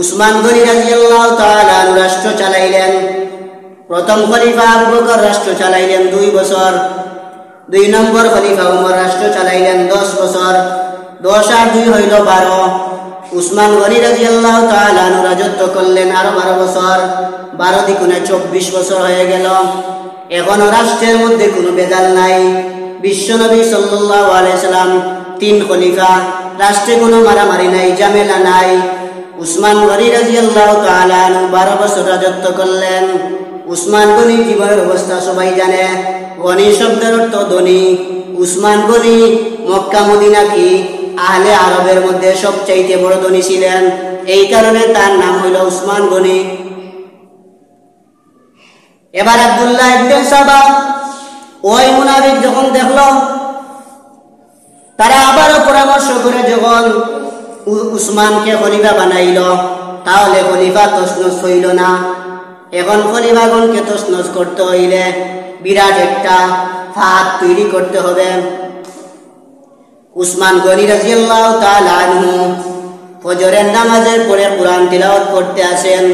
উসমান গনি রাদিয়াল্লাহু তাআলা রাষ্ট্র চালাইলেন। প্রথম খলিফা আবু বকর রাষ্ট্র চালাইলেন 2 বছর। 2 নম্বর খলিফা উমর রাষ্ট্র চালাইলেন 10 বছর। 10 আর 2 হইল 12। উসমান গনি রাদিয়াল্লাহু তাআলা রাজত্ব করলেন আরো 12 বছর। 12 দ্বিগুণে 24 বছর হয়ে গেল। এখনো রাষ্ট্রের মধ্যে কোনো বেদাল নাই। বিশ্বনবী সাল্লাল্লাহু আলাইহি সাল্লাম 3 খলিফা, রাষ্ট্রে কোনো মারামারি নাই, ঝামেলা নাই। উসমান গনি রাদিয়াল্লাহু তাআলা 12 বছর রাজত্ব করলেন। উসমান গনির জীবনের অবস্থা সবাই জানে। গনি শব্দের অর্থ ধনী। উসমান গনি মক্কা মদিনা কি আহলে আরবের মধ্যে সবচাইতে বড় ধনী ছিলেন। এই কারণে তার নাম হইল উসমান গনি। এবার আব্দুল্লাহ ইবনে সাবা ওই মুনাফিক যখন দেখলো, তারা আবারও পরামর্শ করে যখন উসমানকে খলিফা বানাইল, তাহলে খলিফা তছনছ হইল না। এখন খলিফাগণকে তছনছ করতে হইলে বিরাট একটা ফাঁদ তৈরি করতে হবে। উসমান গনি রাদিয়াল্লাহু তাআলা আনহু ফজরের নামাজের পরে কুরআন তিলাওয়াত করতে আসেন।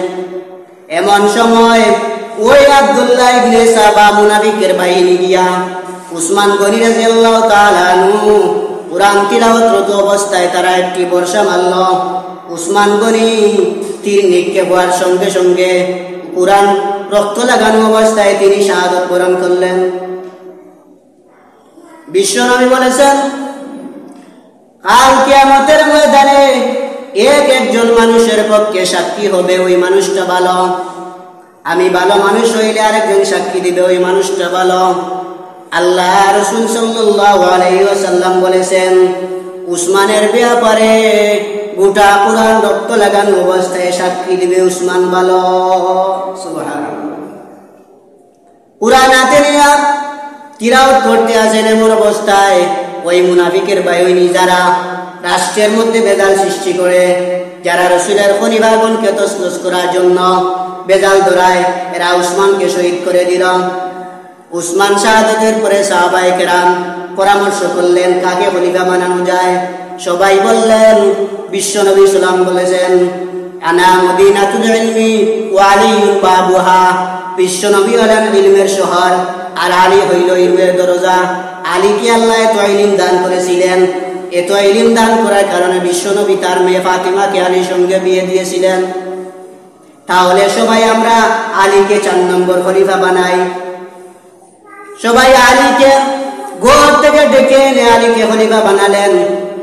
এমন সময় ওই আব্দুল্লাহ ইবনে সাবা মুনাফিকের বাহিনী গিয়া উসমান গনি রাদিয়াল্লাহু তাআলা আনহু কুরআন তিলাওয়াতরত অবস্থায় তারা একটি বর্ষা মারল। উসমান গনি তীর নিক্ষেপ হওয়ার সঙ্গে সঙ্গে কুরআন রক্ত লাগানো অবস্থায় তিনি শাহাদাত বরণ করলেন। বিশ্বনবী বলেছেন, কাল কিয়ামতের ময়দানে একজন মানুষের পক্ষে সাক্ষী হবে, ওই মানুষটা ভালো। আমি ভালো মানুষ হইলে আরেকজন সাক্ষী দিবে, ওই মানুষটা ভালো। আল্লাহ রাসূল সাল্লাল্লাহু আলাইহি ওয়াসাল্লাম বলেছেন, উসমানের ব্যাপারে গোটা কুরআন রক্ত লাগানো অবস্থায় সাক্ষী দিবে উসমান ভালো। সুবহানাল্লাহ। কুরআন হাতে নিয়ে তিলাওয়াত করতে আসেন। এমন অবস্থায় ওই মুনাফিকের বাহিনী যারা রাষ্ট্রের মধ্যে বেজাল সৃষ্টি করে, যারা রাসূলের খলিফাগণকে তছনছ করার জন্য বেজাল ধরায়, এরা উসমানকে শহীদ করে দিল। উসমান শাহাদাতের পরে সাহাবায়ে কেরাম পরামর্শ করলেন কাকে খলিফা বানানো যায়। সবাই বললেন, বিশ্বনবী সাল্লাম বলেছেন, আনা মদিনাতুল ইলমি ওয়া আলিয়্যুন বাবুহা। বিশ্বনবী হলেন ইলমের শহর, আর আলী হইল ইলমের দরজা। আলীকে আল্লাহ এত ইলম দান করেছিলেন। এত ইলম দান করার কারণে বিশ্বনবী তার মেয়ে ফাতিমাকে আলীর সঙ্গে বিয়ে দিয়েছিলেন। তাহলে সবাই আমরা আলীকে 4 নম্বর খলিফা বানাই। সবাই আলীকে ঘর থেকে ডেকে এনে আলীকে খলিফা বানালেন।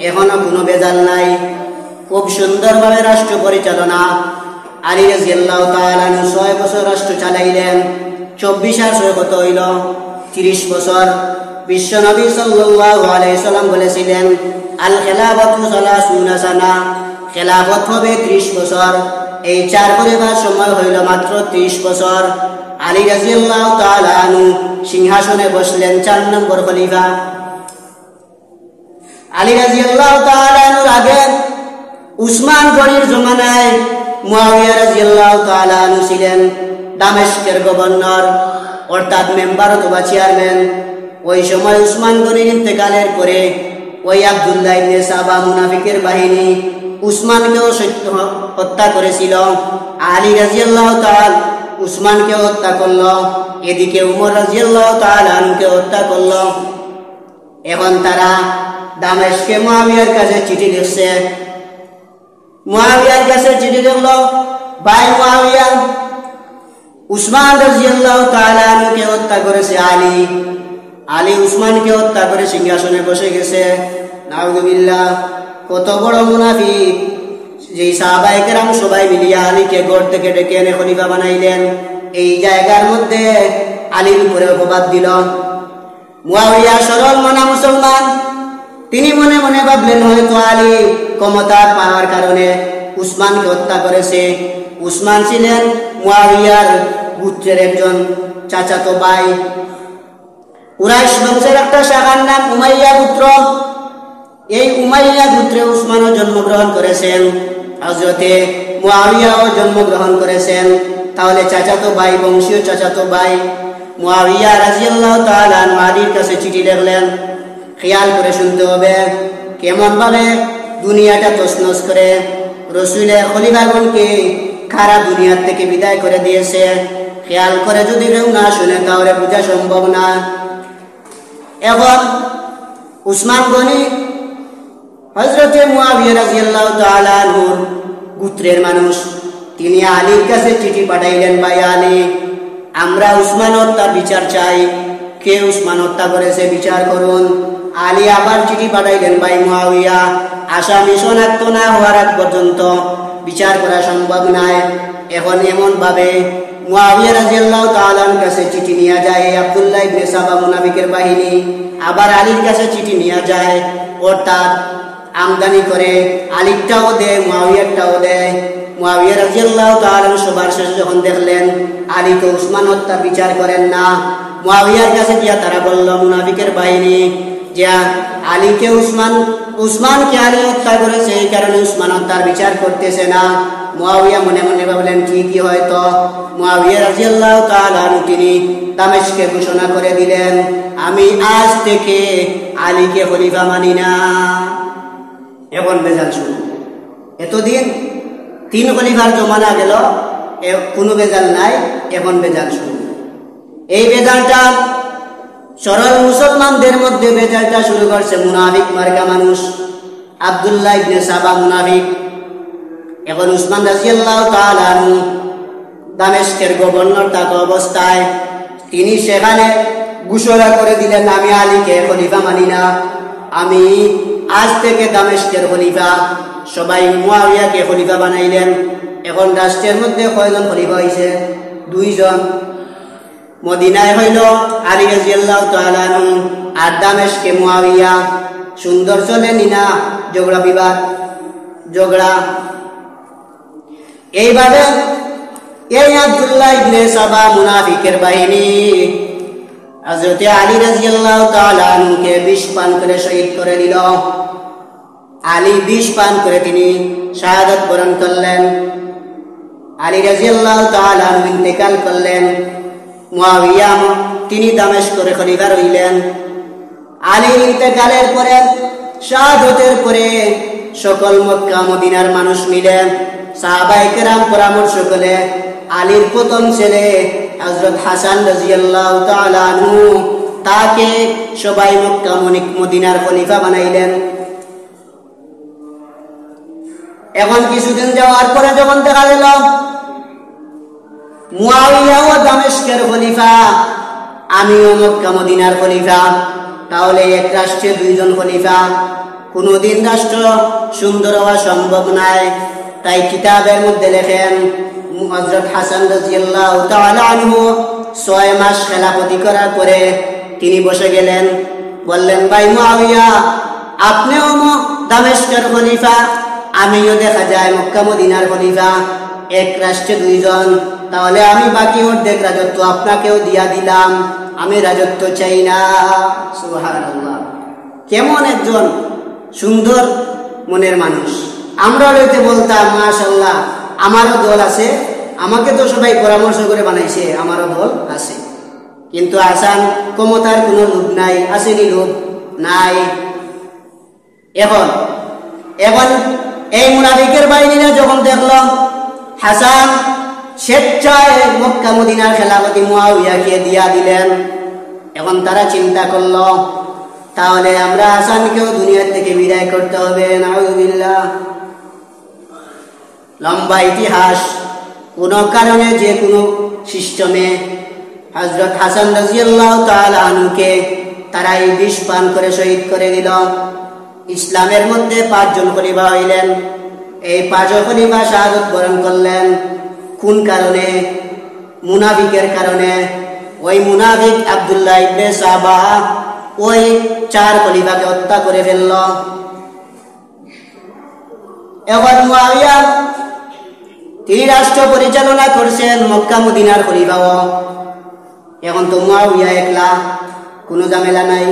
এখনো কোনো বেজাল নাই। খুব সুন্দরভাবে রাষ্ট্র পরিচালনা। আলী রাদিয়াল্লাহু তাআলা 6 বছর রাষ্ট্র চালাইলেন। 24 আর 6 কত হইল? 30 বছর। বিশ্বনবী সাল্লাল্লাহু আলাইহি সাল্লাম বলেছিলেন, আল খিলাফাতু 30 সানা। খেলাফত হবে 30 বছর। এই 4 পরিবার সময় হইল মাত্র 30 বছর। আলী রাদিয়াল্লাহু তাআলা আনহু সিংহাসনে বসলেন 4 নম্বর খলিফা। আলী রাদিয়াল্লাহু তাআলা আনহুর আগে উসমান গনির জমানায় মুয়াবিয়া রাদিয়াল্লাহু তাআলা আনহু ছিলেন দামেস্কের গভর্নর, অর্থাৎ মেম্বার অথবা চেয়ারম্যান। ওই সময় উসমান গনির ইন্তেকালের পরে ওই আব্দুল্লাহ ইবনে সাবা মুনাফিকের বাহিনী উসমানকেও হত্যা করেছিল। আলী রাদিয়াল্লাহু তাআলা উসমানকে হত্যা করল, এদিকে উমর রাদিয়াল্লাহু তাআলা আনহুকে হত্যা করল। এখন তারা দামেস্কে মুয়াবিয়ার কাছে চিঠি লিখছে। মুয়াবিয়ার কাছে চিঠি লিখল, ভাই মুয়াবিয়া, উসমান রাদিয়াল্লাহু তাআলা আনহুকে হত্যা করেছে আলী। আলী উসমানকে হত্যা করে সিংহাসনে বসে গেছে। নাউযুবিল্লাহ। কত বড় মুনাফিক! যেই সাহাবায়ে কেরাম সবাই মিলিয়া আলীকে ঘর থেকে ডেকে এনে খলিফা বানাইলেন, এই জায়গার মধ্যে আলীর উপরে অপবাদ দিল। মুয়াবিয়া সরল মনা মুসলমান। তিনি মনে মনে ভাবলেন, হয়তো আলী ক্ষমতা পাওয়ার কারণে উসমানকে হত্যা করেছে। উসমান ছিলেন মুয়াবিয়ার পুত্রের একজন চাচাতো ভাই। কুরাইশ বংশের একটা শাখার নাম উমাইয়া পুত্র। এই উমাইয়া পুত্রে উসমানও জন্মগ্রহণ করেছেন, হযরতে মুয়াবিয়াও জন্মগ্রহণ করেছেন। তাহলে চাচাতো ভাই, বংশীয় চাচাতো ভাই। মুয়াবিয়া রাদিয়াল্লাহু তাআলা আনহু আলীর কাছে চিঠি লিখলেন। খেয়াল করে শুনতে হবে কেমন ভাবে দুনিয়াটা তছনছ করে রসুলের খলিফাগণকে খারাপ দুনিয়ার থেকে বিদায় করে দিয়েছে। খেয়াল করে যদি কেউ না শুনে তাহলে বোঝা সম্ভব না। এখন উসমান গনি হযরতে মুয়াবিয়া রাদিয়াল্লাহু তাআলা আনহুর গোত্রের মানুষ, তিনি আলীর কাছে চিঠি পাঠাইলেন, ভাই আলী, আমরা উসমান হত্যার বিচার চাই, কে উসমান হত্যা করেছে বিচার করুন। আলী আবার চিঠি পাঠাইলেন, ভাই মুয়াবিয়া, আসামি শনাক্ত না হওয়ার আগ পর্যন্ত বিচার করা সম্ভব নয়। এখন এমন ভাবে মুয়াবিয়া রাদিয়াল্লাহু তাআলার কাছে চিঠি নিয়ে যায় আব্দুল্লাহ ইবনে সাবা মুনাফিকের বাহিনী, আবার আলীর কাছে চিঠি নিয়ে যায়, অর্থাৎ আমদানি করে আলীরটাও দেয় মুয়াবিয়ারটাও দেয়। মুয়াবিয়া রাদিয়াল্লাহু তাআলা সবার শেষে যখন দেখলেন আলী তো উসমান হত্যার বিচার করেন না, মুয়াবিয়ার কাছে গিয়া তারা বলল মুনাফিকের বাহিনী যে আলীকে উসমানকে আলী হত্যা করেছে, এই কারণে উসমান হত্যার বিচার করতেছে না। মুয়াবিয়া মনে মনে ভাবলেন ঠিকই হয়তো। মুয়াবিয়া রাদিয়াল্লাহু তাআলা তিনি দামেস্কে ঘোষণা করে দিলেন, আমি আজ থেকে আলীকে খলিফা মানি না। এখন বেজাল শুনুন, এতদিন 3 খলিফার জমানা গেল, কোনো বেজাল নাই, এখন বেজাল শুনুন। এই বেজালটা সরল মুসলমানদের মধ্যে বেজালটা শুরু করছে মুনাফিক মার্কা মানুষ, আব্দুল্লাহ ইবনে সাবা মুনাফিক। এখন উসমান রাদিয়াল্লাহু তাআলা আনহু দামেস্কের গভর্নর থাকা অবস্থায় তিনি সেখানে ঘোষণা করে দিলেন, আমি আলীকে খলিফা মানি না, আমি আজ থেকে দামেস্কের খলিফা। সবাই মুয়াবিয়াকে খলিফা বানাইলেন। এখন রাষ্ট্রের মধ্যে কয়জন খলিফা হয়েছে? 2 জন। মদিনায় হইল আলী রাদিয়াল্লাহু তাআলা আনহু, আর দামেস্কে মুয়াবিয়া। সুন্দর চলেনি না ঝগড়া বিবাদ, ঝগড়া। এইভাবে এই আব্দুল্লাহ ইবনে সাবা মুনাফিকের বাহিনী হযরত আলী রাদিয়াল্লাহু তাআলা আনহুকে বিষ পান করে শহীদ করে দিল। আলী বিষ পান করে তিনি শাহাদাত বরণ করলেন। আলী রাদিয়াল্লাহু তাআলা আনহু ইন্তেকাল করলেন। মুয়াবিয়া তিনি দামেস্কের খলিফা রইলেন। আলীর ইন্তেকালের পরে, শাহাদাতের পরে সকল মক্কা মদিনার মানুষ মিলে সাহাবায়ে কেরাম পরামর্শ করে আলীর প্রথম ছেলে হযরত হাসান রাদিয়াল্লাহু তাআলা আনহু, তাকে সবাই মক্কা মদিনার খলিফা বানাইলেন। এখন কিছুদিন যাওয়ার পরে যখন দেখা গেল মুয়াবিয়াও দামেস্কের খলিফা, আমিও মক্কা মদিনার খলিফা, তাহলে এক রাষ্ট্রে 2 জন খলিফা, কোনদিন রাষ্ট্র সুন্দর হওয়া সম্ভব নয়। তাই কিতাবের মধ্যে লেখেন হযরত হাসান রাদিয়াল্লাহু তাআলা আনহু 6 মাস খেলাফতি করার পরে তিনি বসে গেলেন, বললেন, ভাই মুয়াবিয়া, আপনিও দামেস্কের খলিফা, আমিও দেখা যায় মক্কা মদিনার খলিফা, এক রাষ্ট্রে 2 জন, তাহলে আমি বাকি অর্ধেক রাজত্ব আপনাকেও দিয়া দিলাম, আমি রাজত্ব চাই না। সুবহানাল্লাহ, কেমন একজন সুন্দর মনের মানুষ। আমরা হইতে বলতাম মাশাআল্লাহ, আমারও দল আছে, আমাকে তো সবাই পরামর্শ করে বানাইছে, আমারও দল আছে। কিন্তু হাসান ক্ষমতার কোনো লোভ নাই, আসেনি লোভ নাই। এখন এই মুনাফিকের বাহিনীরা যখন দেখল হাসান স্বেচ্ছায় মক্কা মদিনার খেলাফতি মুয়াবিয়াকে দিয়া দিলেন, এখন তারা চিন্তা করল তাহলে আমরা হাসানকেও দুনিয়া থেকে বিদায় করতে হবে। নাউযুবিল্লাহ। লম্বা ইতিহাস। কোন কারণে যে কোনো সিস্টেমে হযরত হাসান রাদিয়াল্লাহু তাআলা আনহুকে তারা এই বিষ পান করে শহীদ করে দিল। ইসলামের মধ্যে 5 জন খলিফা হইলেন। এই 5 খলিফা শাহাদাত বরণ করলেন। কোন কারণে? মুনাফিকের কারণে। ওই মুনাফিক আব্দুল্লাহ ইবনে সাবা ওই 4 খলিফাকে হত্যা করে ফেলল। এখন মুয়াবিয়া তিনি রাষ্ট্র পরিচালনা করছেন, মক্কা মদিনার খলিফাও। এখন তো মুয়াবিয়া একলা, কোনো ঝামেলা নাই।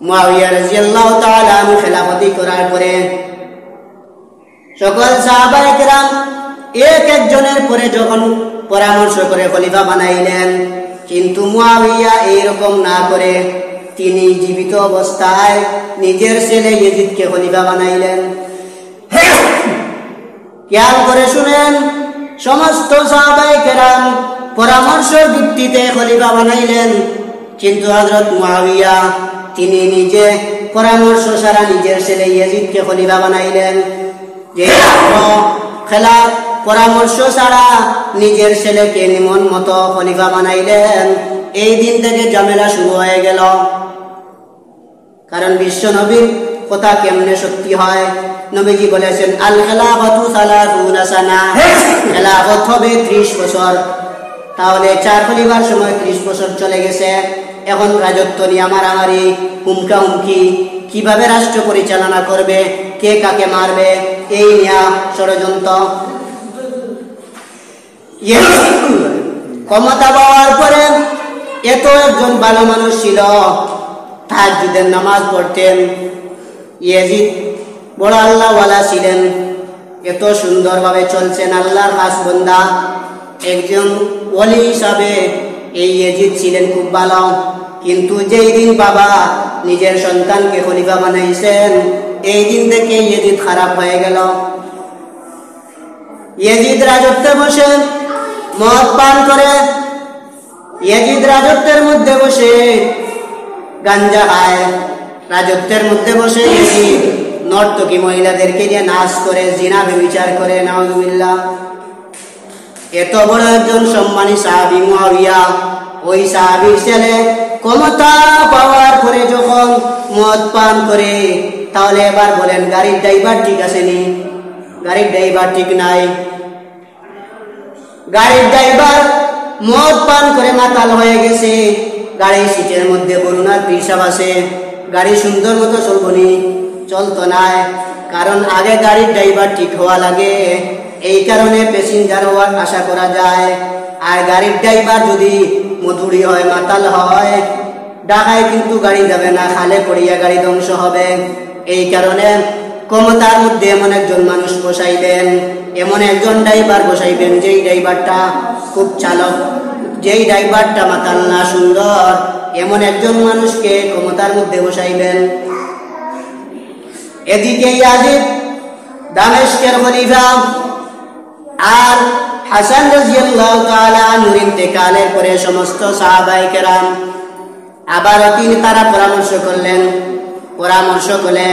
মুয়াবিয়া রাদিয়াল্লাহু তাআলা আনহু খেলাফতি করার পরে সকল সাহাবায়ে কেরাম এক একজনের পরে যখন পরামর্শ করে খলিফা বানাইলেন, কিন্তু মুয়াবিয়া এইরকম না করে তিনি জীবিত অবস্থায় নিজের ছেলে ইয়াজিদকে খলিফা বানাইলেন। খেয়াল করে শুনেন, সমস্ত সাহাবায়ে কেরাম পরামর্শের ভিত্তিতে খলিফা বানাইলেন, কিন্তু হযরত মুআবিয়া তিনি নিজে পরামর্শ ছাড়া নিজের ছেলে ইয়াজিদকে খলিফা বানাইলেন। যে খেলা পরামর্শ ছাড়া নিজের ছেলেকে নিমন মতো খলিফা বানাইলেন, এই দিন থেকে ঝামেলা শুরু হয়ে গেল। কারণ বিশ্ব নবীর কথা কেমনে সত্যি হয়? নবীজি বলেছেন, আল খেলাফাতু সালাসুনা সানা, খেলাফত হবে 30 বছর। তাহলে 4 খলিফার সময় 30 বছর চলে গেছে। এখন রাজত্ব নিয়ে মারামারি, হুমকা হুমকি, কিভাবে রাষ্ট্র পরিচালনা করবে, কে কাকে মারবে, এই নিয়ে ষড়যন্ত্র। ক্ষমতা পাওয়ার পরে এত একজন ভালো মানুষ ছিল, তাহাজ্জুদের নামাজ পড়তেন। ইয়াজিদ বড় আল্লাহওয়ালা ছিলেন, এত সুন্দরভাবে চলছেন, আল্লাহর খাস বান্দা, একজন ওলি হিসাবে এই ইয়াজিদ ছিলেন খুব ভালো। কিন্তু যেই দিন বাবা নিজের সন্তানকে খলিফা বানাইছেন, এই দিন থেকে ইয়াজিদ খারাপ হয়ে গেল। ইয়াজিদ রাজত্বে বসে মদ পান করে, ইয়াজিদ রাজত্বের মধ্যে বসে গাঞ্জা খায়, রাজত্বের মধ্যে বসে ইয়াজিদ নর্তকী মহিলাদেরকে নিয়ে নাচ করে, জিনা ব্যভিচার করে, নাউযুবিল্লাহ। এত বড় একজন সম্মানী সাহাবী মুআবিয়া, ওই সাহাবীর ছেলে ক্ষমতা পাওয়ার পরে যখন মদ পান করে, তাহলে এবার বলেন গাড়ির ড্রাইভার ঠিক আছে নি? গাড়ির ড্রাইভার ঠিক নাই। গাড়ির ড্রাইভার মদ পান করে মাতাল হয়ে গেছে, গাড়ির সিটের মধ্যে করুণার পিসাব আছে, গাড়ি সুন্দর মতো চলবনি, চলতো না। কারণ আগে গাড়ির ড্রাইভার ঠিক হওয়া লাগে, এই কারণে প্যাসেঞ্জার হওয়ার আশা করা যায়। আর গাড়ির ড্রাইভার যদি মধুরি হয়, মাতাল হয়, ঢাকায় কিন্তু গাড়ি যাবে না, খালে পড়িয়া গাড়ি ধ্বংস হবে। এই কারণে ক্ষমতার মধ্যে এমন একজন মানুষ বসাইবেন, এমন একজন ড্রাইভার বসাইবেন, যেই ড্রাইভারটা খুব চালক, যেই ড্রাইভারটা মাতাল না, সুন্দর, এমন একজন মানুষকে ক্ষমতার মধ্যে বসাইবেন। এদিকে ইয়াজিদ দামেস্কের খলিফা, আর হাসান রাদিয়াল্লাহু তাআলা আনহুর ইন্তেকালের পরে সমস্ত সাহাবায়ে কেরাম আবার তারা পরামর্শ করলেন। পরামর্শ করে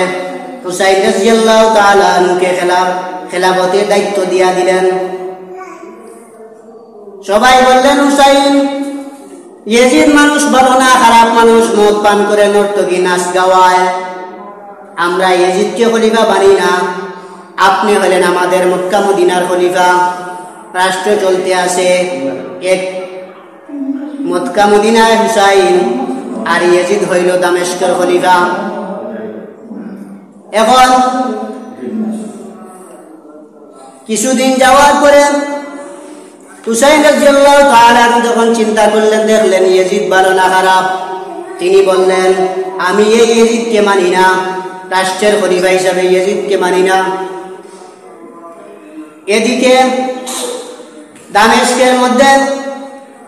হুসাইন রাদিয়াল্লাহু তাআলা আনহুকে খেলাফতের দায়িত্ব দিয়া দিলেন। সবাই বললেন, হুসাইন, ইয়াজিদ মানুষ ভালো না, খারাপ মানুষ, মদ পান করে নর্তকী নাচ গাওয়ায়, আমরা ইয়াজিদকে খলিফা বানি না। আপনি হলেন আমাদের মক্কা মদিনার খলিফা, রাষ্ট্র চলতে আছে এক মক্কা মদিনায় হুসাইন, আর ইয়াজিদ হইল দামেস্কের খলিফা। এখন কিছুদিন যাওয়ার পরে হুসাইন রাদিয়াল্লাহু তাআলা যখন চিন্তা করলেন, দেখলেন ইয়াজিদ ভালো না খারাপ, তিনি বললেন, আমি এই ইয়াজিদকে মানি না, রাষ্ট্রের খলিফা হিসাবে ইয়াজিদকে মানি না। এদিকে দামেস্কের মধ্যে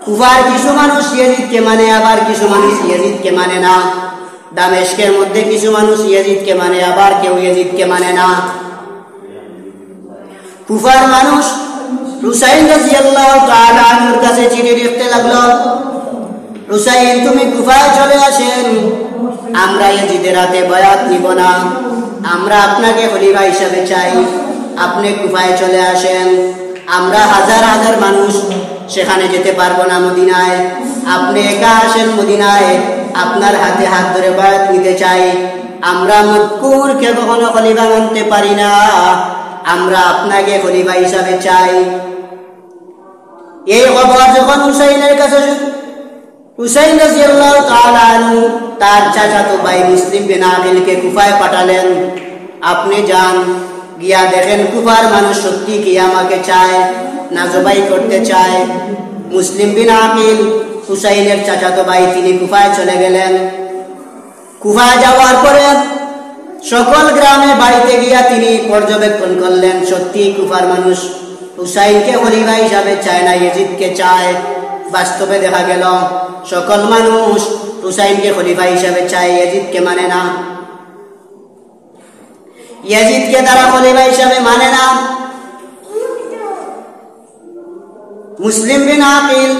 কুফার কিছু মানুষ ইয়াজিদকে মানে, আবার কিছু মানুষ ইয়াজিদকে মানে না। দামেস্কের মধ্যে কিছু মানুষ ইয়াজিদকে মানে, আবার কেউ ইয়াজিদকে মানে না। কুফার মানুষ হুসাইন রাদিয়াল্লাহু তাআলা আনহুর কাছে চিঠি লিখতে লাগলো, হুসাইন তুমি কুফায় চলে আসেন, আমরা ইয়াজিদের হাতে বায়াত নিব না, আমরা আপনাকে খলিফা হিসাবে চাই, আপনি কুফায় চলে আসেন। আমরা হাজার হাজার মানুষ সেখানে যেতে পারবো না মদিনায়, আপনি একা আসেন মদিনায়, আপনার হাতে হাত ধরে বায়াত নিতে চাই। আমরা মজকুরকে কখনো খলিফা মানতে পারি না, আমরা আপনাকে খলিফা হিসাবে চাই। এই খবর যখন হুসাইনের কাছে, হুসাইন রাদিয়াল্লাহু তাআলা আনহু তার চাচাতো ভাই মুসলিম বিন আকিলকে কুফায় পাঠালেন, আপনি যান, গিয়া দেখেন কুফার মানুষ সত্যি কি আমাকে চায় না জবাই করতে চায়। মুসলিম বিন আকিল হুসাইনের চাচাতো ভাই, তিনি কুফায় চলে গেলেন। কুফায় যাওয়ার পরে সকল গ্রামে বাড়িতে গিয়া তিনি পর্যবেক্ষণ করলেন, সত্যি কুফার মানুষ হুসাইনকে খলিফা হিসাবে চায় না, ইয়াজিদকে চায়। বাস্তবে দেখা গেল সকল মানুষ হুসাইনকে খলিফা হিসাবে চায়, ইয়াজিদকে মানে না। ইয়াজিদকে তারা খলিফা হিসাবে মানে না। মুসলিম বিন আকিল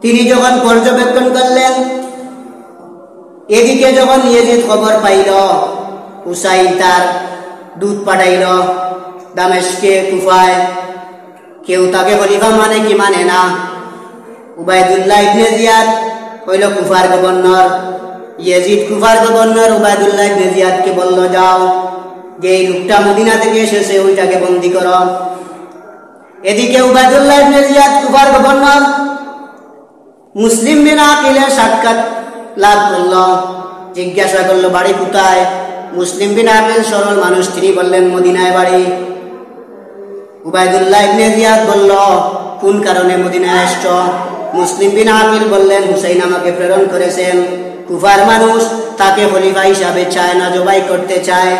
তিনি যখন পর্যবেক্ষণ করলেন, এদিকে যখন ইয়াজিদ খবর পাইল হুসাইন তার দূত পাঠাইল দামেস্কে, কুফায়, কেউ তাকে খলিফা মানে কি মানে না। উবাইদুল্লাহ ইবনে জিয়াদ হইল কুফার গভর্নর, ইয়াজিদ কুফার গভর্নর উবাইদুল্লাহ ইবনে জিয়াদকে বলল, যাও যে এই লোকটা মদিনা থেকে এসেছে ওইটাকে বন্দী করো। এদিকে উবাইদুল্লাহ ইবনে জিয়াদ কুফার গভর্নর মুসলিম বিন আকিলের সাক্ষাৎ লাভ করল, জিজ্ঞাসা করলো বাড়ি কোথায়। মুসলিম বিন আকিল সরল মানুষ, তিনি বললেন মদিনায় বাড়ি। উবাইদুল্লাহ ইবনে জিয়াদ বলল, কোন কারণে মদিনায় আসছ? মুসলিম বিন আকিল বললেন, হুসাইন আমাকে প্রেরণ করেছেন। কুফার মানুষ তাকে খলিফা হিসাবে চায় না, জবাই করতে চায়,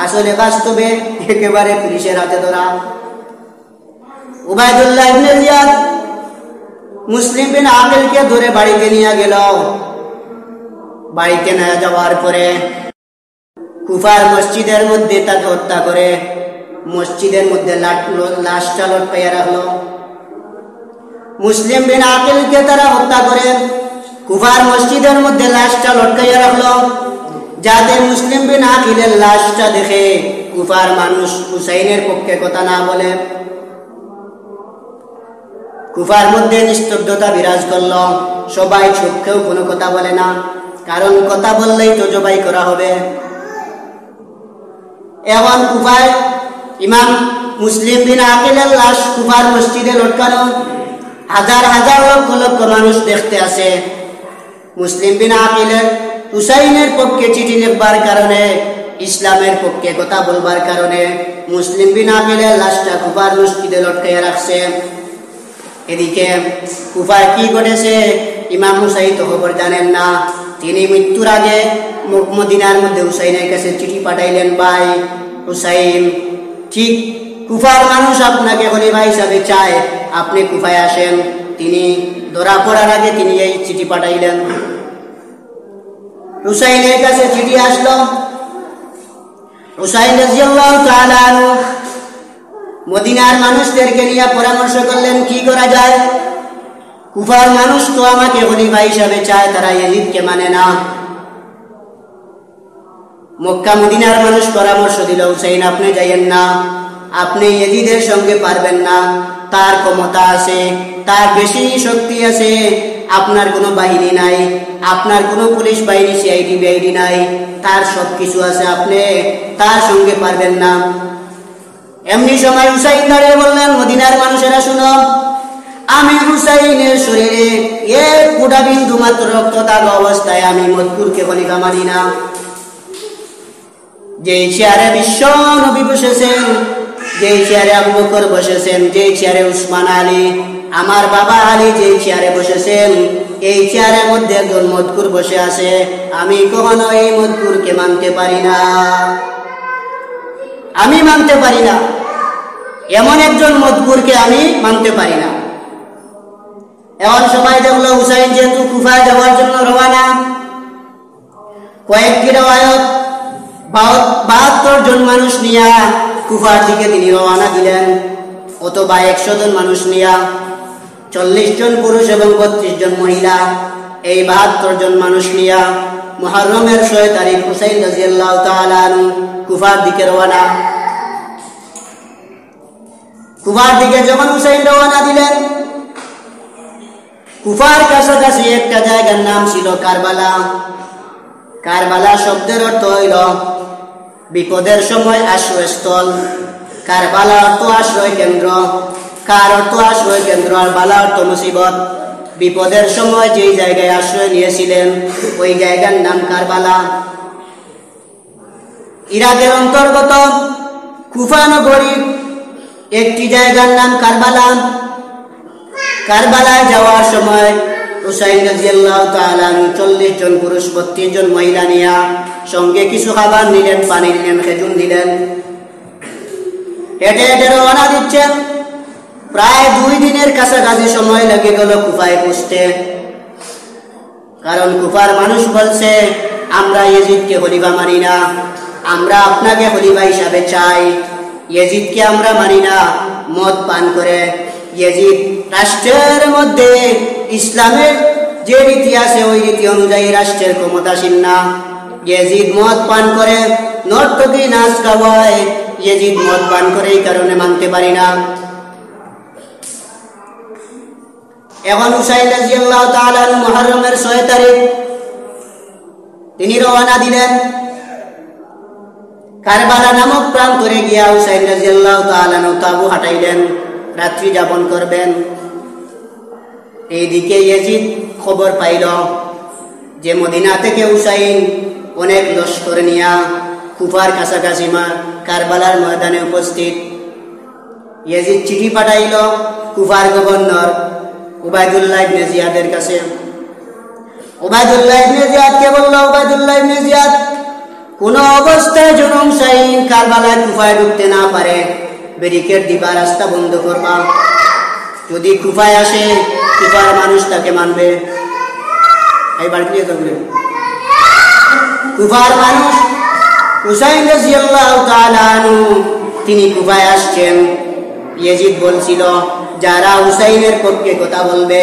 আসলে বাস্তবে একেবারে পুলিশের হাতে ধরা। উবাইদুল্লাহ ইবনে জিয়াদ মুসলিম বিন আকিলকে ধরে বাড়িতে নিয়ে গেল। বাড়িতে না যাওয়ার পরে কুফার মসজিদের মধ্যে তাকে হত্যা করে মসজিদের মধ্যে লাশটা লটকাইয়া রাখলো। মুসলিম বিন আকিলকে তারা হত্যা করে কুফার মসজিদের মধ্যে লাশটা লটকাইয়া রাখলো, যাতে মুসলিম বিন আকিলের লাশটা দেখে কুফার মানুষ হুসাইনের পক্ষে কথা না বলে। কুফার মধ্যে নিস্তব্ধতা বিরাজ করল, সবাই চোখেও কোনো কথা বলে না, কারণ কথা বললেই তো জবাই করা হবে। এখন কুফায় ইমাম মুসলিম বিন আকিলের লাশ কুফার মসজিদে লটকানো, হাজার হাজার লক্ষ লক্ষ মানুষ দেখতে আসে। মুসলিম বিন আকিলের হুসাইনের পক্ষে চিঠি লিখবার কারণে, ইসলামের পক্ষে কথা বলবার কারণে মুসলিম বিন আকিলের লাশটা কুফার মসজিদে লটকাইয়া রাখছে। এদিকে কুফায় কি ঘটেছে ইমাম হুসাইন তো খবর জানেন না। তিনি মৃত্যুর আগে মদিনার মধ্যে হুসাইনের কাছে চিঠি পাঠাইলেন, ভাই হুসাইন, ঠিক কুফার মানুষ আপনাকে খলিফা হিসাবে চায়, আপনি কুফায় আসেন। তিনি ধরা পড়ার আগে তিনি এই চিঠি পাঠাইলেন। হুসাইনের কাছে চিঠি আসলো। হুসাইন রাদিয়াল্লাহু তাআলা আনহু মদিনার মানুষদেরকে নিয়ে পরামর্শ করলেন কি করা যায়। কুফার মানুষ তো আমাকে খলিফা হিসাবে চায়, তারা ইয়াজিদকে মানে না। মক্কা মদিনার মানুষ পরামর্শ দিল, হুসাইন আপনি যাইয়েন না, আপনি ইয়াজিদের সঙ্গে পারবেন না, তার ক্ষমতা আছে, তার বেশি শক্তি আছে, আপনার কোনো বাহিনী নাই, আপনার কোনো পুলিশ বাহিনী সিআইডি বিআইডি নাই, তার সব কিছু আছে, আপনি তার সঙ্গে পারবেন না। এমনি সময় হুসাইন দাঁড়িয়ে বললেন, মদিনার মানুষেরা শুনো, আমি হুসাইনের শরীরে এক ফোঁটা বিন্দু মাত্র রক্ত থাকা অবস্থায় আমি মজকুরকে খলিফা মানি না। যেই চেয়ারে বিশ্ব নবী বসেছেন, যেই চেয়ারে আবু বকর বসেছেন, যেই চেয়ারে উসমান আলী, আমার বাবা আলী যেই চেয়ারে বসেছেন, এই চেয়ারের মধ্যে একজন মজকুর বসে আছে, আমি কখনো এই মজকুরকে মানতে পারি না, আমি মানতে পারি না, এমন একজন মজকুরকে আমি মানতে পারি না। এমন সময় দেখলো হুসাইন যেহেতু কুফায় যাওয়ার জন্য রওনা, কয়েকটি রওয়ায়ত 72 জন মানুষ নিয়া কুফার দিকে তিনি রওনা দিলেন, অথবা 100 জন মানুষ নিয়া, 40 জন পুরুষ এবং 32 জন মহিলা, এই 72 জন মানুষ নিয়া মুহররমের 6 তারিখ হুসাইন রাদিয়াল্লাহু তাআলা আনহু কুফার দিকে রওনা। কুফার দিকে যখন হুসাইন রওনা দিলেন, কুফার কাছাকাছি একটা জায়গার নাম ছিল কারবালা। কারবালা শব্দের অর্থ হইল বিপদের সময় আশ্রয়স্থল। কারবালা অর্থ আশ্রয় কেন্দ্র, কার অর্থ আশ্রয় কেন্দ্র, আর বালা অর্থ মুসিবত। বিপদের সময় যেই জায়গায় আশ্রয় নিয়েছিলেন ওই জায়গার নাম কারবালা। ইরাকের অন্তর্গত কুফা নগরীর একটি জায়গার নাম কারবালা। কারবালায় যাওয়ার সময় হুসাইন রাদিয়াল্লাহু তাআলা আনহু 40 জন পুরুষ 32 জন মহিলা নিয়া সঙ্গে কিছু খাবার নিলেন, পানি নিলেন, খেজুর নিলেন। হেঁটে হেঁটে রওনা দিচ্ছেন। প্রায় 2 দিনের কাছাকাছি সময় লেগে গেল কুফায় পৌঁছতে। কারণ কুফার মানুষ বলছে, আমরা ইয়াজিদকে খলিফা মানি না, আমরা আপনাকে খলিফা হিসাবে চাই, ইয়াজিদকে আমরা মানি না। মদ পান করে ইয়াজিদ রাষ্ট্রের মধ্যে ইসলামের যে রীতি আছে ওই রীতি অনুযায়ী রাষ্ট্রের ক্ষমতাসীন না। ইয়াজিদ মদ পান করে, নর্তকী নাচ গাওয়ায়, ইয়াজিদ মদ পান করে, এই কারণে মানতে পারি না। এখন হুসাইন রাদিয়াল্লাহু তাআলা মুহররমের 6 তারিখ তিনি রওনা দিলেন। কারবালা নামক প্রান্তরে গিয়া হুসাইন রাদিয়াল্লাহু তাআলা তাবু হাঁটাইলেন, রাত্রি যাপন করবেন। এইদিকে ইয়াজিদ খবর পাইল যে মদিনা থেকে হুসাইন অনেক লস্কর নিয়া কুফার কাছাকাছি কারবালার ময়দানে উপস্থিত। ইয়াজিদ চিঠি পাঠাইল কুফার গভর্নর উবাইদুল্লাহ ইবনে জিয়াদের কাছে। উবাইদুল্লাহ ইবনে জিয়াদকে বলল, উবাইদুল্লাহ ইবনে জিয়াদ, কোন অবস্থায় যেন হুসাইন কারবালায় কুফায় ঢুকতে না পারে ব্যারিকেড দিবা, রাস্তা বন্ধ করবা। যদি কুফায় আসে কুফার মানুষ তাকে মানবে। কুফার মানুষ হুসাইন রাদিয়াল্লাহু তাআলা আনহু তিনি কুফায় আসছেন। ইয়াজিদ বলছিল, যারা হুসাইনের পক্ষে কথা বলবে,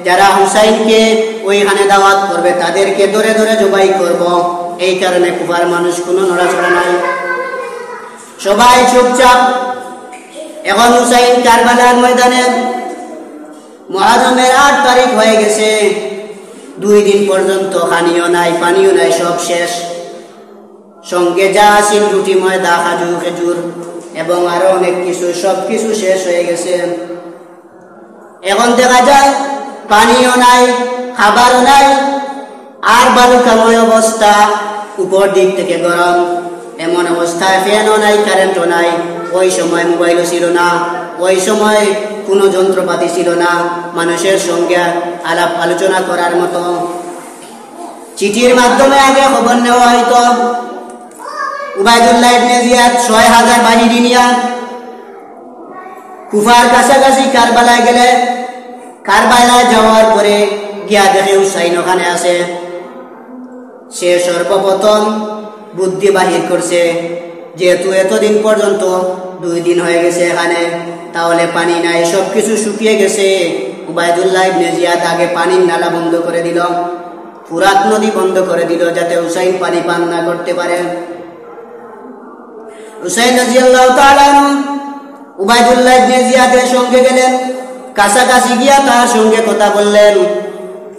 যারা হুসাইনকে ওইখানে দাওয়াত করবে, তাদেরকে ধরে ধরে জবাই করব। এই কারণে কুফার মানুষ কোনো নড়াচড়া নাই, সবাই চুপচাপ। এখন হুসাইন কারবালার ময়দানে, মুহররমের 8 তারিখ হয়ে গেছে। 2 দিন পর্যন্ত খানিও নাই, পানিও নাই, সব শেষ। সঙ্গে যা আছিল রুটি, ময়দা, খেজুর এবং আরো অনেক কিছু, সবকিছু শেষ হয়ে গেছে। এখন দেখা যায় পানিও নাই, খাবারও নাই, আর বালুকাময় অবস্থা, উপর দিক থেকে গরম। এমন অবস্থায় ফ্যানও নাই, কারেন্টও নাই। ওই সময় মোবাইলও ছিল না, ওই সময় কোনো যন্ত্রপাতি ছিল না মানুষের সঙ্গে আলাপ আলোচনা করার মতো। চিঠির মাধ্যমে আগে খবর নেওয়া হয়তো। উবাইদুল্লাহ ইবনে জিয়াদ 6000 বাহিনী নিয়া কুফার কাছাকাছি কারবালায় গেলে, কারবালায় যাওয়ার পরে গিয়া দেখে হুসাইন ওখানে আছে। সে সর্বপ্রথম বুদ্ধি বাহির করছে, যেহেতু এতদিন পর্যন্ত 2 দিন হয়ে গেছে এখানে, তাহলে পানি নাই, সবকিছু শুকিয়ে গেছে। উবাইদুল্লাহ ইবনে জিয়াদ আগে পানির নালা বন্ধ করে দিল, ফুরাত নদী বন্ধ করে দিল, যাতে হুসাইন পানি পান না করতে পারে। হুসাইন রাদিয়াল্লাহু তাআলা উবাইদুল্লাহ ইবনে জিয়াদের সঙ্গে গেলেন, কাছাকাছি গিয়া তার সঙ্গে কথা বললেন।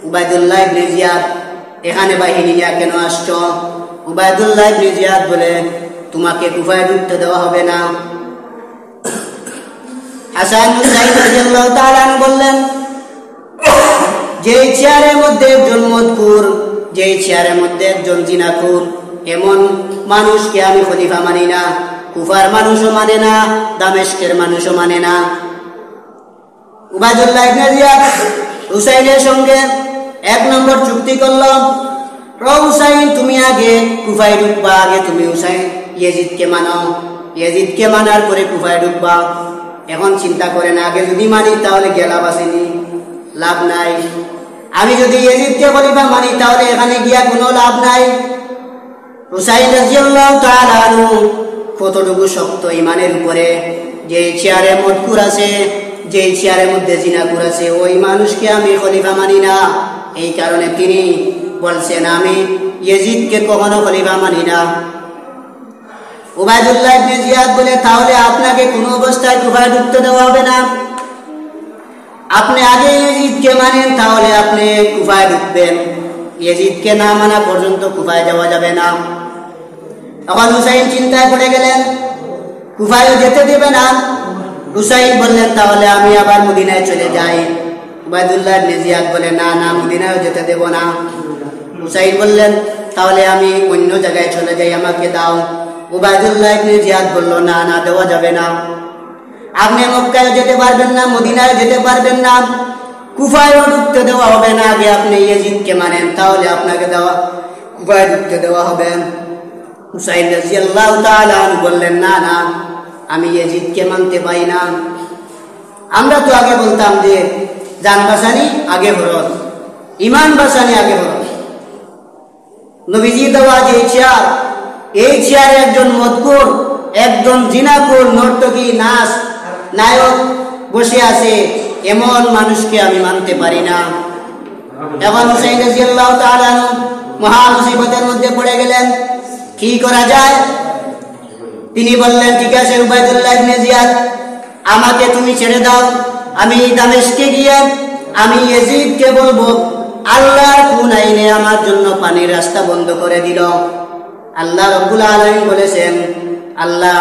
উবাইদুল্লাহ ইবনে জিয়াদ, এখানে বাহিনী নিয়ে কেন আসছো? উবাইদুল্লাহ ইবনে জিয়াদ বলে, তোমাকে কুফায় ঢুকতে দেওয়া হবে না। হাসান হুসাইন রাদিয়াল্লাহু তাআলা বললেন, যেই চেয়ারের মধ্যে একজন মদখোর, যেই চেয়ারের মধ্যে একজন জিনাখোর, এমন মানুষকে আমি খলিফা মানি না। কুফার মানুষও মানে না, দামেস্কের মানুষও মানে না। উবাইদুল্লাহ ইবনে জিয়াদ হুসাইনের সঙ্গে 1 নম্বর চুক্তি করল, হুসাইন তুমি আগে কুফায় ঢুকবা, আগে তুমি হুসাইন ইয়াজিদকে মানো, ইয়াজিদকে মানার পরে কুফায় ঢুকবা। এখন চিন্তা করেন, আগে যদি মানি তাহলে গেলা বাসেনি, লাভ নাই। আমি যদি ইয়াজিদকে খলিফা মানি তাহলে এখানে গিয়া কোনো লাভ নাই। হুসাইন রাদিয়াল্লাহু তাআলা আনহু কতটুকু শক্ত ইমানের উপরে, যে চেয়ারে মদখোর আছে, যে চেয়ারের মধ্যে জিনাখোর আছে, ওই মানুষকে আমি খলিফা মানি না। এই কারণে তিনি বলছেন, আমি ইয়াজিদকে কখনো খলিফা মানি না। উবাইদুল্লাহ ইবনে জিয়াদ বলে, তাহলে আপনাকে কোনো অবস্থায় কুফায় ঢুকতে দেওয়া হবে না। আপনি আগে ইয়াজিদকে মানেন, তাহলে আপনি কুফায় ঢুকবেন, ইয়াজিদকে না মানা পর্যন্ত কুফায় যাওয়া যাবে না। তখন হুসাইন চিন্তায় পড়ে গেলেন, কুফায় যেতে দেবে না। হুসাইন বললেন, তাহলে আমি আবার মদিনায় চলে যাই। উবাইদুল্লাহ ইবনে জিয়াদ বলে, না না, মদিনায় যেতে দেব না। হুসাইন বললেন, তাহলে আমি অন্য জায়গায় চলে যাই, আমাকে দাও। উবাইদুল্লাহ ইবনে জিয়াদ বলল, না না, দেওয়া যাবে না। আপনি মক্কায় যেতে পারবেন না, মদিনায় যেতে পারবেন না, কুফায়ও ঢুকতে দেওয়া হবে না। আগে আপনি ইয়াজিদকে মানেন, তাহলে আপনাকে কুফায় ঢুকতে দেওয়া হবে। হুসাইন রাদিয়াল্লাহু তাআলা বললেন, না না, আমি ইয়াজিদকে মানতে পারি না, আমরা তো আগে বলতাম যে জান বাঁচানি আগে ফরজ, ইমান বাঁচানি আগে ফরজ। নবীজি দেওয়া যে চেয়ার, এই চেয়ারে একজন মদকুর, একজন জিনাকুর, নর্তকী, নায়ক বসে আছে, এমন মানুষকে আমি মানতে পারি না। এখন হুসাইন রাদিয়াল্লাহু তাআলা মহা মুসিবতের মধ্যে পড়ে গেলেন। কি করা যায়? তিনি বললেন, ঠিক আছে উবাইদুল্লাহ ইবনে জিয়াদ, আমাকে তুমি ছেড়ে দাও, আমি দামেস্কে গিয়ে আমি ইয়াজিদকে বলবো আল্লাহর কোন আইনে আমার জন্য পানির রাস্তা বন্ধ করে দিল। আল্লাহ রাব্বুল আলামিন বলেছেন আল্লাহ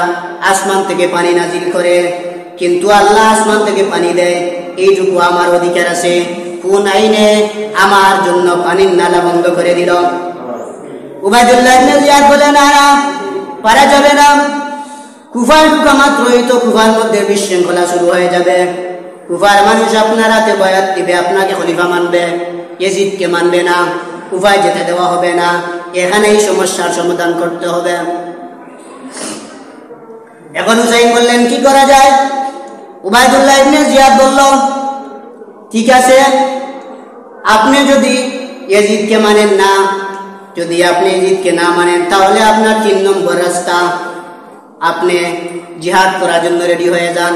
আসমান থেকে পানি নাজিল করে, কিন্তু আল্লাহ আসমান থেকে পানি দেয় এইটুকু আমার অধিকার আছে। কোন আইনে আমার জন্য পানির নালা বন্ধ করে দিল? উবাইদুল্লাহ ইবনে জিয়াদ বলে, না না, পারা যাবে না। কুফার ঢুকা মাত্রই তো কুফার মধ্যে বিশৃঙ্খলা শুরু হয়ে যাবে। কুফার মানুষ আপনার হাতে বয়াত দিবে, আপনাকে খলিফা মানবে, ইয়াজিদকে মানবে না, কুফায় যেতে দেওয়া হবে না। এখানেই সমস্যার সমাধান করতে হবে। এখন হুসাইন বললেন, কি করা যায়? উবাইদুল্লাহ ইবনে জিয়াদ বলল, ঠিক আছে, আপনি যদি ইয়াজিদকে মানেন না, যদি আপনি ইয়াজিদকে না মানেন, তাহলে আপনার 3 নম্বর রাস্তা, আপনি জিহাদ করার জন্য রেডি হয়ে যান।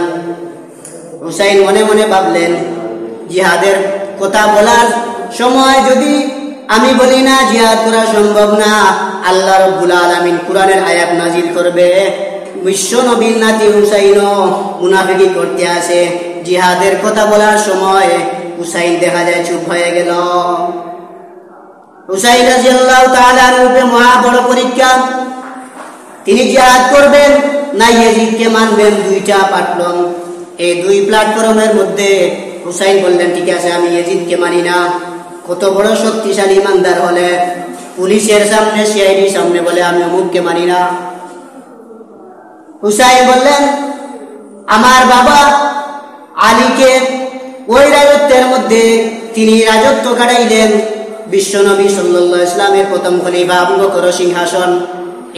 হুসাইন মনে মনে ভাবলেন, জিহাদের কথা বলার সময় যদি আমি বলি না জিহাদ করা সম্ভব না, আল্লাহ রাব্বুল আলামিন কুরআনের আয়াত নাজিল করবে, বিশ্ব নবীর নাতি হুসাইনও মুনাফিকি করতে আসে। জিহাদের কথা বলার সময় হুসাইন দেখা যায় চুপ হয়ে গেল। হুসাইন রাদিয়াল্লাহু তাআলার উপরে মহা বড় পরীক্ষা। তিনি জিহাদ করবেন না ইয়াজিদকে মানবেন, দুইটা প্ল্যাটফর্ম। এই 2 প্ল্যাটফর্মের মধ্যে হুসাইন বললেন, ঠিক আছে, আমি ইয়াজিদকে মানি না। কত বড় শক্তিশালী ইমানদার হলে পুলিশের সামনে, সিআইডির সামনে বলে আমি অমুককে মানি না। হুসাইন বললেন, আমার বাবা আলীকে ওই রাজত্বের মধ্যে তিনি রাজত্ব কাটাইলেন। বিশ্বনবী সাল্লাল্লাহু আলাইহি ওয়াসাল্লামের প্রথম খলিফা আবু বকর সিংহাসন,